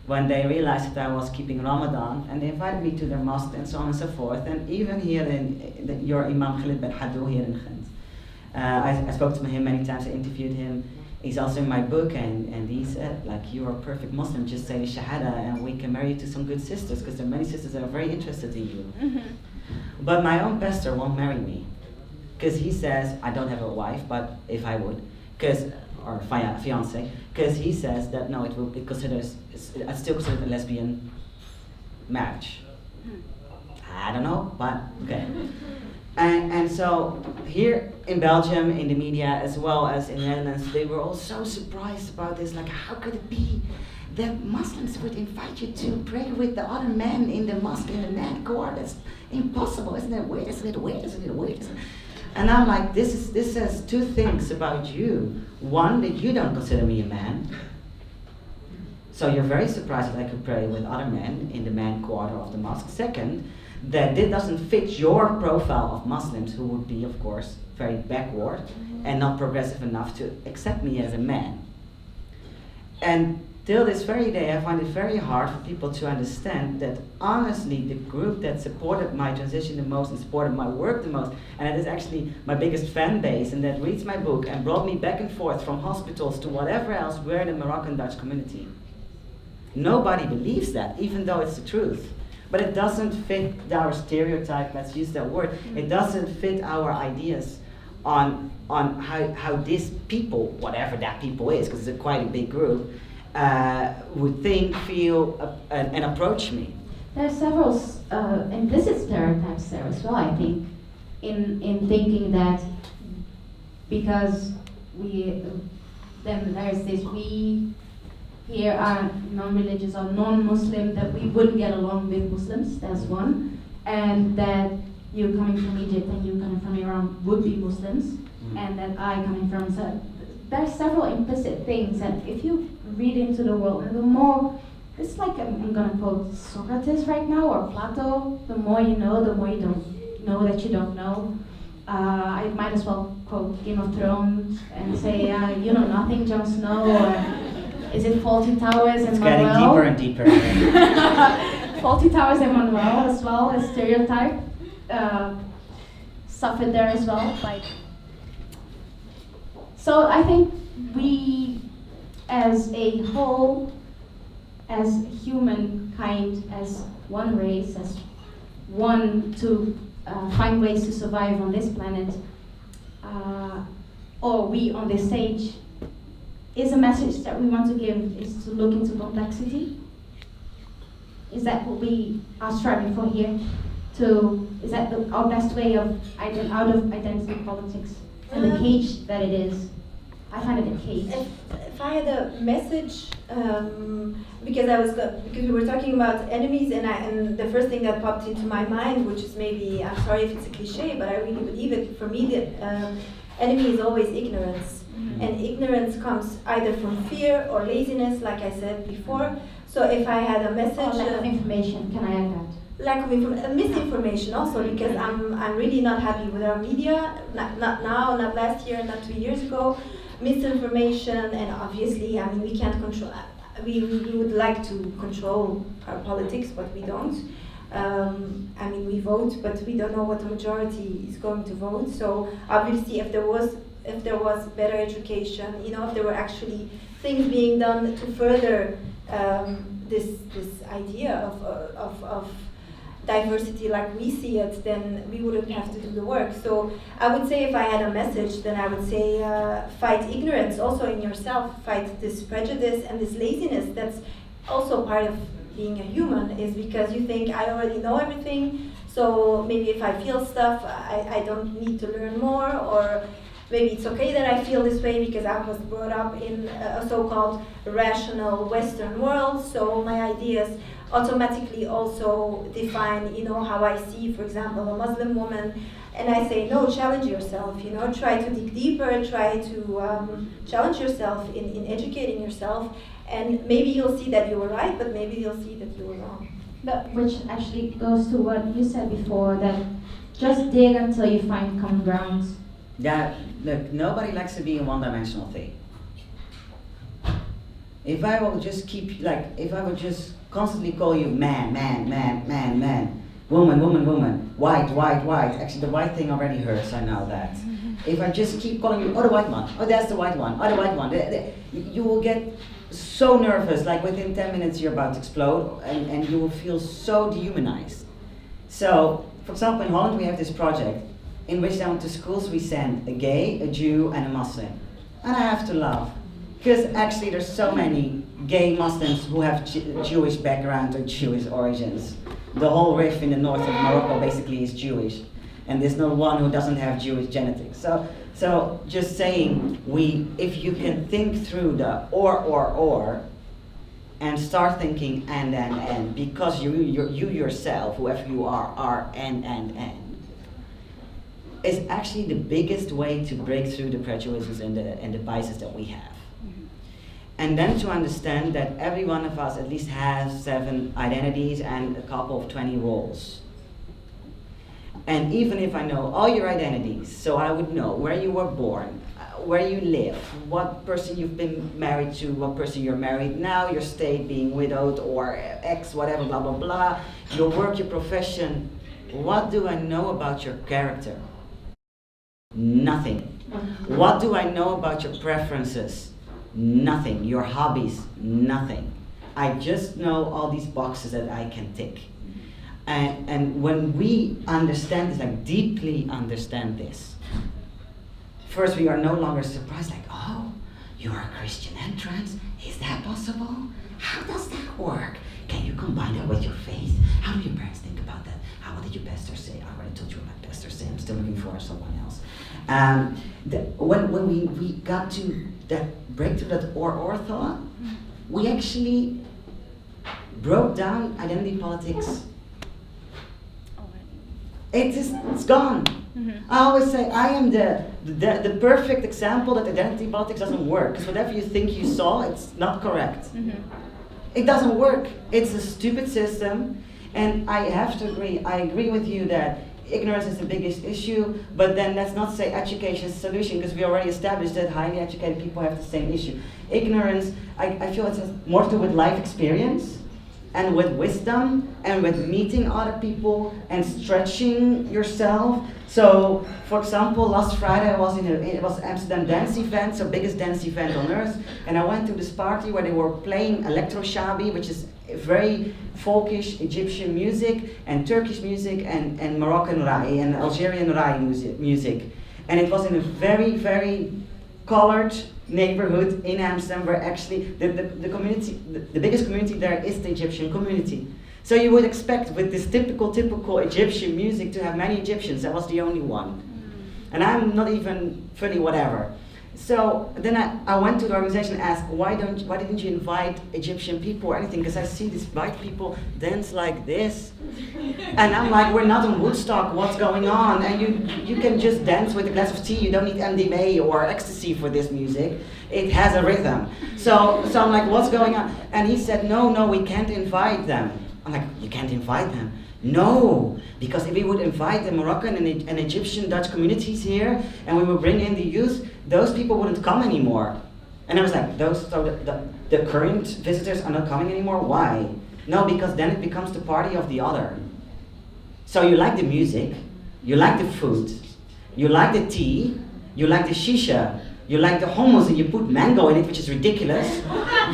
when they realized that I was keeping Ramadan, and they invited me to their mosque and so on and so forth. And even here in your Imam Khalid Ben Hadou here in Ghent. I spoke to him many times. I interviewed him. He's also in my book, and he said, like, you're a perfect Muslim, just say the Shahada and we can marry you to some good sisters, because there are many sisters that are very interested in you. Mm-hmm. But my own pastor won't marry me, because he says, I don't have a wife, but if I would, or fiance, because he says that no, it's still considered a lesbian marriage. I don't know, but okay. And so here in Belgium, in the media, as well as in the Netherlands, they were all so surprised about this. Like, how could it be that Muslims would invite you to pray with the other men in the mosque, in the man court? That's impossible, isn't it weird? Isn't it weird? Isn't it weird? And I'm like, this says two things about you. One, that you don't consider me a man. So you're very surprised that I could pray with other men in the man quarter of the mosque. Second, that it doesn't fit your profile of Muslims, who would be, of course, very backward and not progressive enough to accept me as a man. And till this very day, I find it very hard for people to understand that honestly, the group that supported my transition the most and supported my work the most, and that is actually my biggest fan base, and that reads my book and brought me back and forth from hospitals to whatever else, were the Moroccan Dutch community. Nobody believes that, even though it's the truth. But it doesn't fit our stereotype, let's use that word. It doesn't fit our ideas on how these people, whatever that people is, because it's quite a big group, would think, feel, and approach me. There are several implicit stereotypes there as well, I think, in thinking that because then there's this we here are non-religious or non-Muslim, that we wouldn't get along with Muslims, that's one, and that you coming from Egypt and you coming from Iran would be Muslims, and that I coming from, so there are several implicit things, and if you read into the world, and the more, it's like I'm gonna quote Socrates right now, or Plato, the more you know you don't know that you don't know. I might as well quote Game of Thrones and say, you know nothing, Jon Snow, or is it Fawlty Towers and It's Manuel? getting deeper and deeper. Faulty Towers and Monroe as well as stereotype suffered there as well. Like, so I think we, as a whole, as humankind, as one race, as one to find ways to survive on this planet, or we on this stage, is a message that we want to give is to look into complexity. Is that what we are striving for here? Is that our best way of out of identity politics and the cage that it is? I find it a cage. If I had a message, because we were talking about enemies, and the first thing that popped into my mind, which is maybe, I'm sorry if it's a cliche, but I really believe it. For me, the enemy is always ignorance, and ignorance comes either from fear or laziness, like I said before. So if I had a message, or lack of information, can I add that? Lack of misinformation also, because I'm really not happy with our media. Not now, not last year, not 2 years ago. Misinformation, and obviously, I mean, we can't control. We would like to control our politics, but we don't. I mean, we vote, but we don't know what the majority is going to vote. So obviously, if there was better education, you know, if there were actually things being done to further this idea of diversity like we see it, then we wouldn't have to do the work. So I would say, if I had a message, then I would say fight ignorance also in yourself, fight this prejudice and this laziness that's also part of being a human, is because you think, I already know everything, so maybe if I feel stuff, I don't need to learn more, or maybe it's okay that I feel this way because I was brought up in a so-called rational Western world, so my ideas automatically also define, you know, how I see, for example, a Muslim woman, and I say, no, challenge yourself, you know, try to dig deeper, try to challenge yourself in educating yourself, and maybe you'll see that you were right, but maybe you'll see that you were wrong. But which actually goes to what you said before, that just dig until you find common grounds. Yeah, look, nobody likes to be a one-dimensional thing. If I will just keep, like, if I would just constantly call you man, woman, white, actually the white thing already hurts, I know that. If I just keep calling you, oh, the white one, oh, that's the white one, oh, the white one, you will get so nervous, like within 10 minutes you're about to explode, and you will feel so dehumanized. So, for example, in Holland we have this project in which down to schools we send a gay, a Jew, and a Muslim. And I have to laugh, because actually there's so many gay Muslims who have Jewish background or Jewish origins. The whole Rif in the north of Morocco basically is Jewish, and there's no one who doesn't have Jewish genetics. So just saying, if you can think through the or, and start thinking and, because you yourself, whoever you are and, is actually the biggest way to break through the prejudices and the biases that we have. And then to understand that every one of us at least has 7 identities and a couple of 20 roles. And even if I know all your identities, so I would know where you were born, where you live, what person you've been married to, what person you're married now, your state, being widowed or ex, whatever, blah, blah, blah, your work, your profession. What do I know about your character? Nothing. What do I know about your preferences? Nothing. Your hobbies? Nothing. I just know all these boxes that I can tick. And when we understand this, like deeply understand this, first we are no longer surprised, like, oh, you're a Christian and trans? Is that possible? How does that work? Can you combine that with your faith? How do your parents think about that? What did your pastor say? I already told you what my pastor said. I'm still looking for someone else. When we got to that breakthrough, that or thought, we actually broke down identity politics. It's gone. I always say I am the perfect example that identity politics doesn't work. Because whatever you think you saw, it's not correct. It doesn't work. It's a stupid system. And I have to agree. I agree with you that ignorance is the biggest issue, but then let's not say education is the solution, because we already established that highly educated people have the same issue. Ignorance, I feel it has more to do with life experience, and with wisdom and with meeting other people and stretching yourself. So, for example, last Friday it was Amsterdam dance event, so biggest dance event on earth, and I went to this party where they were playing electroshabi, which is very folkish Egyptian music, and Turkish music, and Moroccan rai, and Algerian rai music. And it was in a very, very colored neighborhood in Amsterdam, where actually the community, the biggest community there is the Egyptian community. So you would expect with this typical Egyptian music to have many Egyptians. That was the only one. And I'm not even funny, whatever. So then I went to the organization and asked, why didn't you invite Egyptian people or anything? Because I see these white people dance like this. And I'm like, we're not on Woodstock, what's going on? And you can just dance with a glass of tea. You don't need MDMA or ecstasy for this music. It has a rhythm. So I'm like, what's going on? And he said, no, we can't invite them. I'm like, you can't invite them? No, because if we would invite the Moroccan and Egyptian Dutch communities here, and we would bring in the youth, those people wouldn't come anymore. And I was like, the current visitors are not coming anymore? Why? No, because then it becomes the party of the other. So you like the music, you like the food, you like the tea, you like the shisha, you like the hummus and you put mango in it, which is ridiculous.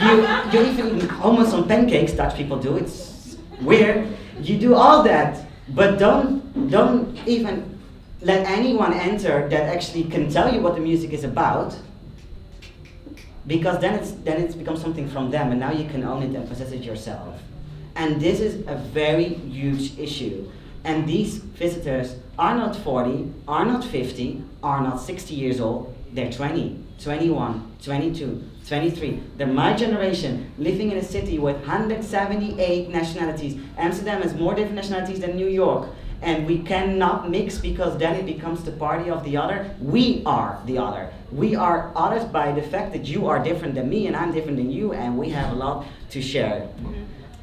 You even eat hummus on pancakes, Dutch people do, it's weird. You do all that, but don't even let anyone enter that actually can tell you what the music is about, because then it's become something from them, and now you can own it and possess it yourself. And this is a very huge issue. And these visitors are not 40, are not 50, are not 60 years old. They're 20, 21, 22, 23. They're my generation, living in a city with 178 nationalities. Amsterdam has more different nationalities than New York. And we cannot mix, because then it becomes the party of the other. We are the other. We are others by the fact that you are different than me and I'm different than you, and we have a lot to share.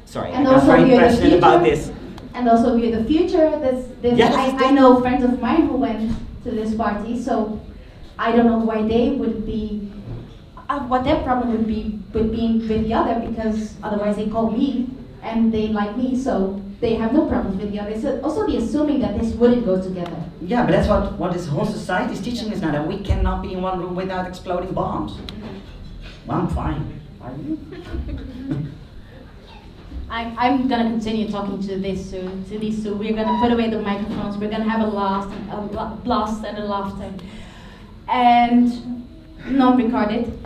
Sorry, And I got also very we are the passionate about future. this. And also we're the future. I know friends of mine who went to this party, so I don't know why they would be, what their problem would be with being with the other, because otherwise they call me and they like me, so they have no problems with the other. So also be assuming that this wouldn't go together. Yeah, but that's what this whole society is teaching us now, that we cannot be in one room without exploding bombs. Well, I'm fine. Are you? I'm gonna continue talking to these two. We're gonna put away the microphones. We're gonna have a blast and a laughter, and not recorded,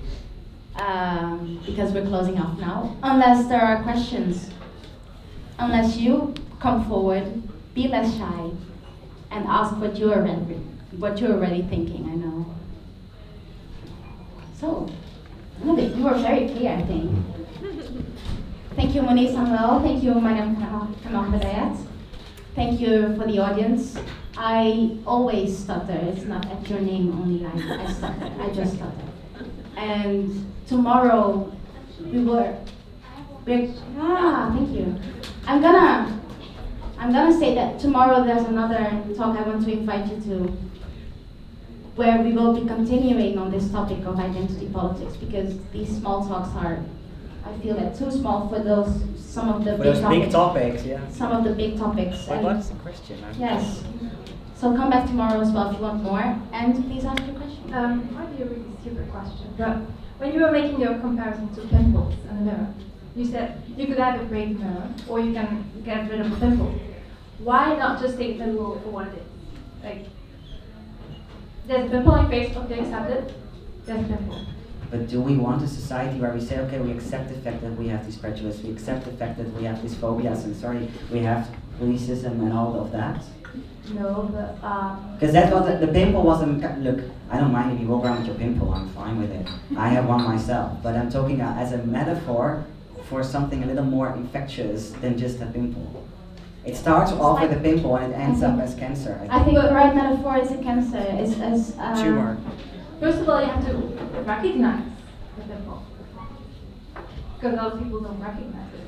because we're closing off now. Unless there are questions, unless you come forward, be less shy, and ask what you're already thinking. I know. So, you were very clear, I think. Thank you, Mounir Samuel. Thank you, Maryam Kamal Hedayat. Thank you for the audience. I always stutter. It's not at your name only. I stutter. I just stutter. And tomorrow thank you. I'm gonna say that tomorrow there's another talk I want to invite you to, where we will be continuing on this topic of identity politics, because these small talks are, I feel that, too small for some of the big topics, yeah. Some of the big topics. Wait, what's the question? Yes. So come back tomorrow as well if you want more, and please ask your question. Might be a really stupid question, but when you were making your comparison to pimples and a mirror, you said you could either break the mirror or you can get rid of the pimple. Why not just take the pimple for what it is? Like, there's a pimple on your face, okay, accept it. There's a pimple. But do we want a society where we say, okay, we accept the fact that we have these prejudices, we accept the fact that we have these phobias, and we have racism and all of that? No, but because that was the pimple was look. I don't mind if you walk around with your pimple. I'm fine with it. I have one myself, but I'm talking as a metaphor for something a little more infectious than just a pimple. It starts off with a pimple and it ends up as cancer. I think the right metaphor is a cancer. Is tumor. First of all, you have to recognize the pimple, because a lot of people don't recognize it.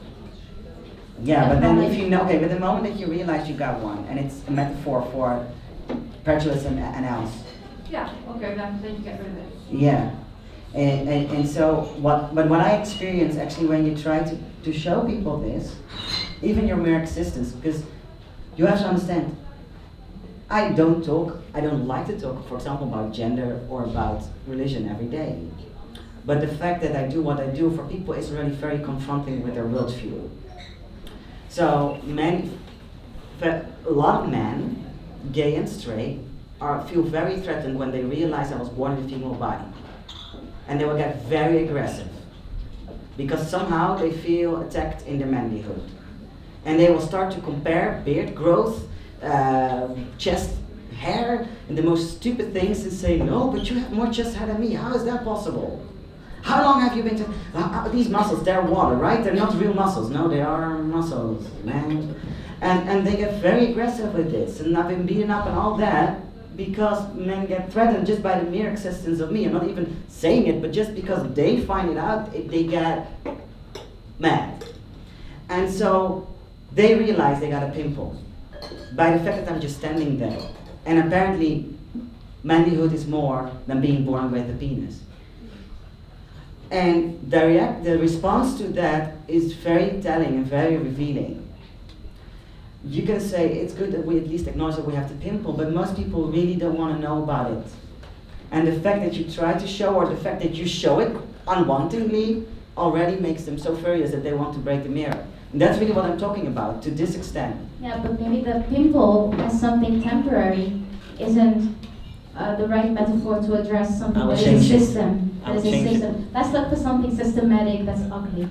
Yeah, but then if you know, okay, but the moment that you realize you got one, and it's a metaphor for prejudice and else. Yeah, okay, then you get rid of it. Yeah, and so what I experience actually when you try to to show people this, even your mere existence, because you have to understand, I don't like to talk, for example, about gender or about religion every day. But the fact that I do what I do for people is really very confronting with their worldview. So a lot of men, gay and straight, feel very threatened when they realize I was born in a female body. And they will get very aggressive because somehow they feel attacked in their manlyhood. And they will start to compare beard growth, chest hair, and the most stupid things, and say, no, but you have more chest hair than me. How is that possible? How long have you been these muscles, they're water, right? They're not real muscles. No, they are muscles, man. And they get very aggressive with this. And I've been beaten up and all that because men get threatened just by the mere existence of me. I'm not even saying it, but just because they find it out, they get mad. And so they realize they got a pimple by the fact that I'm just standing there. And apparently, manlyhood is more than being born with a penis. And the response to that is very telling and very revealing. You can say it's good that we at least acknowledge that we have the pimple, but most people really don't want to know about it. And the fact that you try to show, or the fact that you show it unwantingly, already makes them so furious that they want to break the mirror. And that's really what I'm talking about, to this extent. Yeah, but maybe the pimple as something temporary isn't the right metaphor to address something that is a system. Let's look for something systematic that's ugly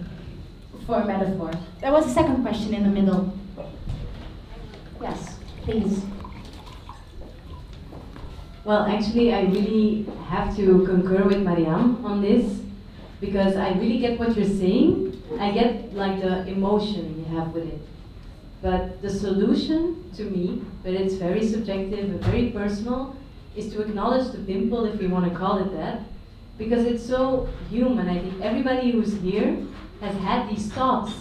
for a metaphor. There was a second question in the middle. Yes, please. Well, actually, I really have to concur with Maryam on this, because I really get what you're saying. I get like the emotion you have with it. But the solution to me, but it's very subjective and very personal, is to acknowledge the pimple, if we want to call it that, because it's so human. I think everybody who's here has had these thoughts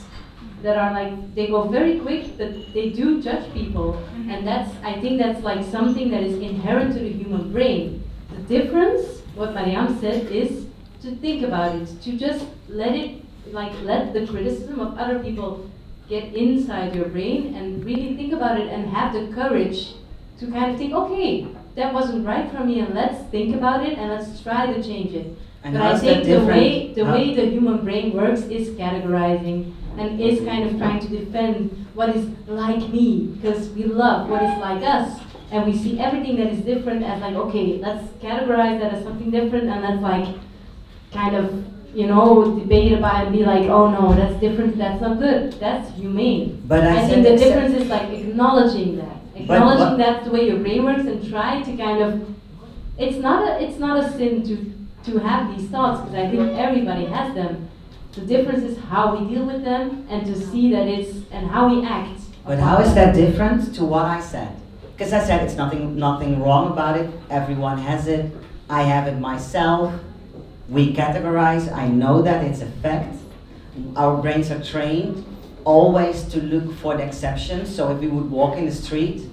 that are like, they go very quick, but they do judge people. And I think that's like something that is inherent to the human brain. The difference, what Maryam said, is to think about it, to just let the criticism of other people get inside your brain and really think about it and have the courage to kind of think, okay, that wasn't right for me, and let's think about it and let's try to change it. And but I think the way the human brain works is categorizing and is kind of trying to defend what is like me, because we love what is like us, and we see everything that is different as like, okay, let's categorize that as something different, and let's like kind of, debate about it and be like, oh no, that's different, that's not good, that's humane. But I think the difference is like acknowledging that. Acknowledging that's the way your brain works, and try to kind of, it's not a sin to have these thoughts, because I think everybody has them. The difference is how we deal with them and to see that and how we act. But how is that different to what I said? Because I said it's nothing wrong about it, everyone has it, I have it myself, we categorize, I know that it's a fact. Our brains are trained always to look for the exceptions. So if we would walk in the street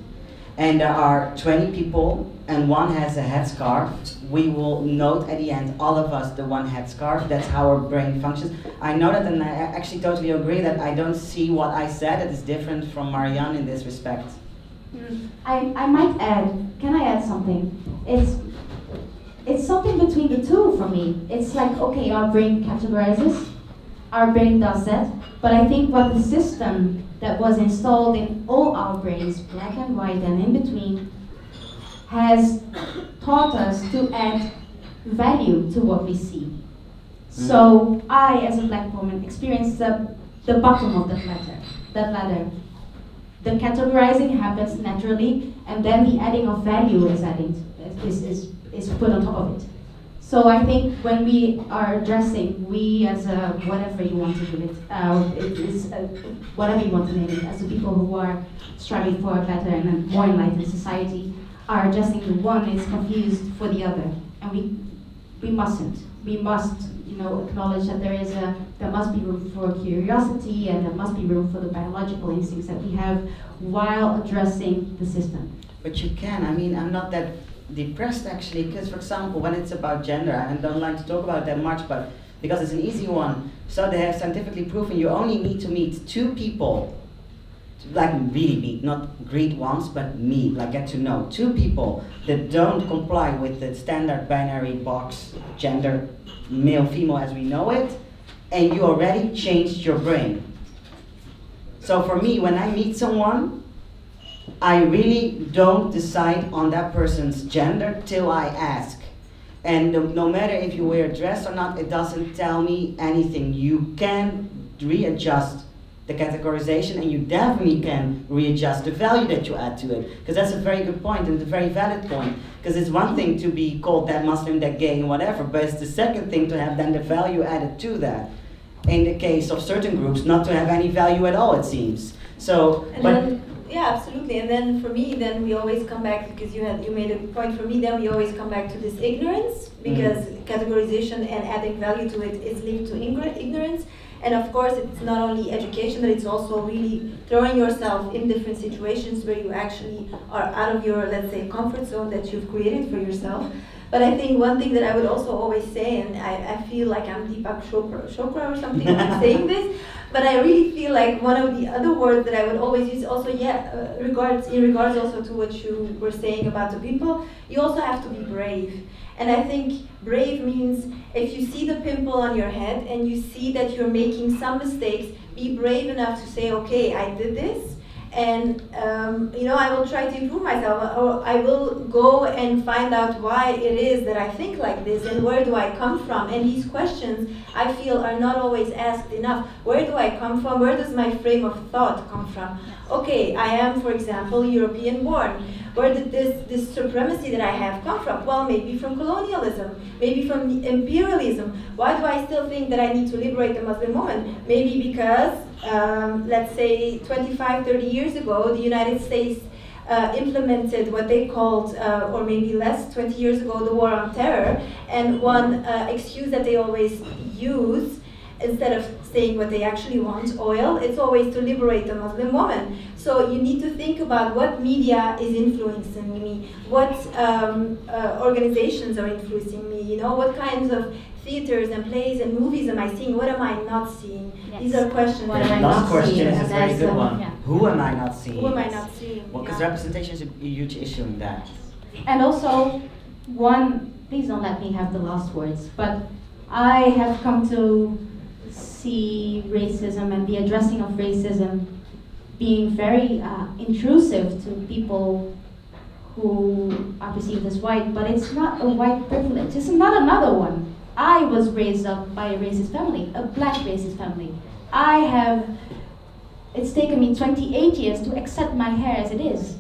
and there are 20 people and one has a headscarf, we will note at the end, all of us, the one headscarf. That's how our brain functions. I know that, and I actually totally agree that I don't see what I said that is different from Marianne in this respect. I might add, can I add something? It's something between the two for me. It's like, okay, our brain categorizes, our brain does that, but I think what the system that was installed in all our brains, black and white and in between, has taught us to add value to what we see. So I, as a black woman, experienced the bottom of that ladder. The categorizing happens naturally, and then the adding of value is put on top of it. So I think when we are addressing, we as a, whatever you want to do whatever you want to name it, as the people who are striving for a better and a more enlightened society, are addressing the one is confused for the other, and we mustn't. We must, acknowledge that there must be room for curiosity, and there must be room for the biological instincts that we have while addressing the system. But you can. I'm not that depressed actually, because for example, when it's about gender, and I don't like to talk about it that much, but because it's an easy one. So they have scientifically proven you only need to meet 2 people, like really meet, not greet once, but meet, like get to know 2 people that don't comply with the standard binary box, gender, male, female as we know it, and you already changed your brain. So for me, when I meet someone, I really don't decide on that person's gender till I ask. And no matter if you wear a dress or not, it doesn't tell me anything. You can readjust the categorization, and you definitely can readjust the value that you add to it. Because that's a very good point and a very valid point. Because it's one thing to be called that Muslim, that gay, and whatever, but it's the second thing to have then the value added to that. In the case of certain groups, not to have any value at all, it seems. So, yeah, absolutely. And then for me, then we always come back, because you made a point for me, then we always come back to this ignorance, because categorization and adding value to it is linked to ignorance. And of course, it's not only education, but it's also really throwing yourself in different situations where you actually are out of your, let's say, comfort zone that you've created for yourself. But I think one thing that I would also always say, and I feel like I'm Deepak Chopra or something when I'm saying this, but I really feel like one of the other words that I would always use also, in regards also to what you were saying about the people, you also have to be brave. And I think brave means if you see the pimple on your head and you see that you're making some mistakes, be brave enough to say, okay, I did this, and I will try to improve myself, or I will go and find out why it is that I think like this, and where do I come from. And these questions, I feel, are not always asked enough. Where do I come from? Where does my frame of thought come from? Okay, I am, for example, European born. Where did this supremacy that I have come from? Well, maybe from colonialism, maybe from the imperialism. Why do I still think that I need to liberate the Muslim woman? Maybe because, let's say, 25, 30 years ago, the United States implemented what they called, or maybe less, 20 years ago, the war on terror. And one excuse that they always use, instead of saying what they actually want, oil, it's always to liberate the Muslim woman. So you need to think about what media is influencing me, what organizations are influencing me, what kinds of theaters and plays and movies am I seeing, what am I not seeing? Yes. These are questions. What am I not question is a very good one. Yeah. Who am I not seeing? Who am I not seeing? Well, because representation is a huge issue in that. And also, please don't let me have the last words, but I have come to see racism and the addressing of racism being very intrusive to people who are perceived as white, but it's not a white privilege. It's not another one. I was raised up by a racist family, a black racist family. It's taken me 28 years to accept my hair as it is.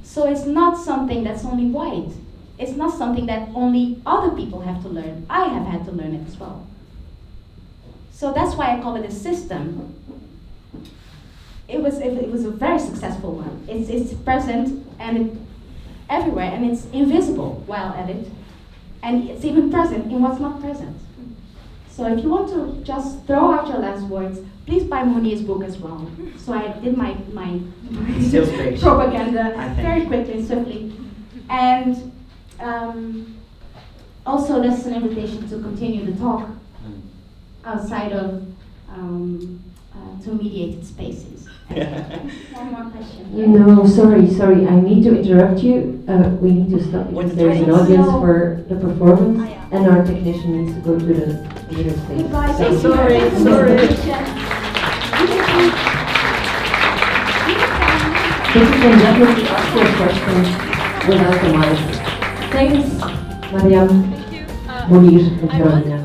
So it's not something that's only white. It's not something that only other people have to learn. I have had to learn it as well. So that's why I call it a system. It was a very successful one. It's present and everywhere, and it's invisible while at it, and it's even present in what's not present. So if you want to just throw out your last words, please buy Mounir's book as well. So I did my propaganda very quickly and swiftly. And also this is an invitation to continue the talk outside of to mediated spaces. One more question. No, sorry. I need to interrupt you. We need to stop because there's an audience for the performance, and our technician needs to go to the middle stage. Goodbye. Sorry. But you can definitely ask your questions without the mic. Thanks, Maryam, Mounir, and Carolina.